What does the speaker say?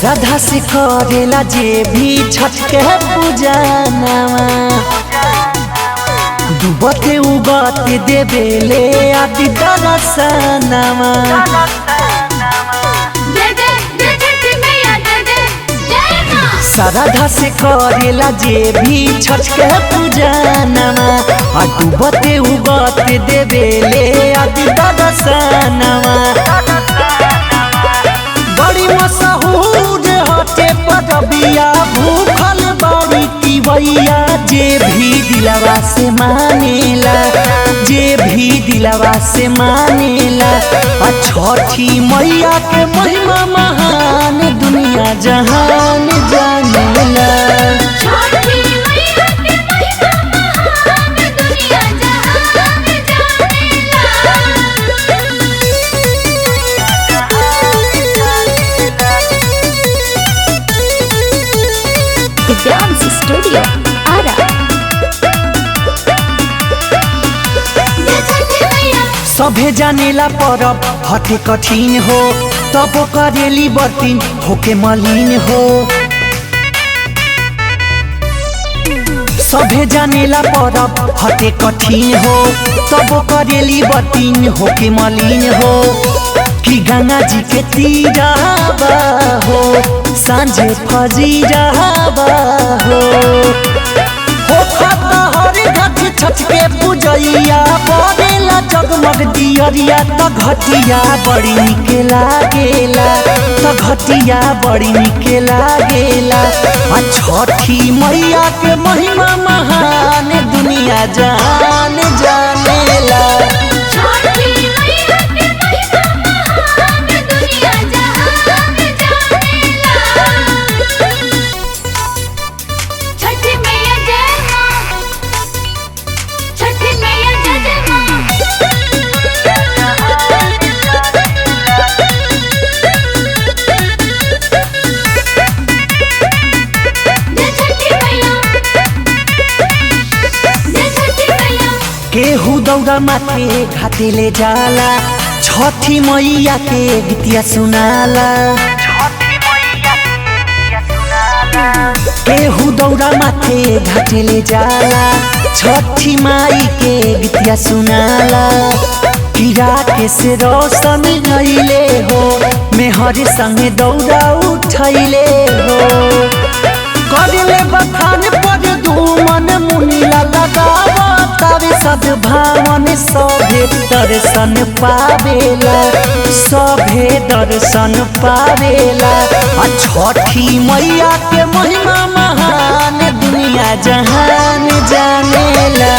श्रद्धा से करेला जे भी छठ के पूजनवा डूबते उगते देवेले आदि दर्शनवा। श्रद्धा से करेला जे भी छठ के पूजनवा डूबते उगते देवेले आदि दर्शनवा। बड़ी मशहूर हटे परबिया भूखल बड़ी तिवैया जे भी दिलवा से मानेला, जे भी दिलवा से मानेला। छठी मैया के महिमा महान दुनिया जहान जानेला। Dance studio Arrah. सभे जानेला परब हटे कठिन हो तब करेली बर्तिन होके मलिन हो। सभे जानेला परब हटे कठिन हो तब करेली बर्तिन होके मलिन हो। कि गंगा जी के तीरावा हो सांझे फजीरावा हो खाता हर घट छठ के पूजैया बनेला जगमग दियरिया। त घटिया बड़ी निके लागेला, त घटिया बड़ी निके लागेला। छठी मैया के महिमा महान दुनिया जान जानेला। केहू दौड़ा माथे घाटे ले जाला छठी मैया के गीतिया सुनाला। केहू दौड़ा माथे घाटे ले जाला छठी माई के गीतिया सुनाला। कीड़ा के से रोशन गईले हो मेहर संगे दौड़ा उठैले हो। करले बखान पर धूमन मुनिला लगावा तावे सद्भावन सभे दर्शन पावेला, सभे दर्शन पावेला। छठी मैया के महिमा महान दुनिया जहान जानेला।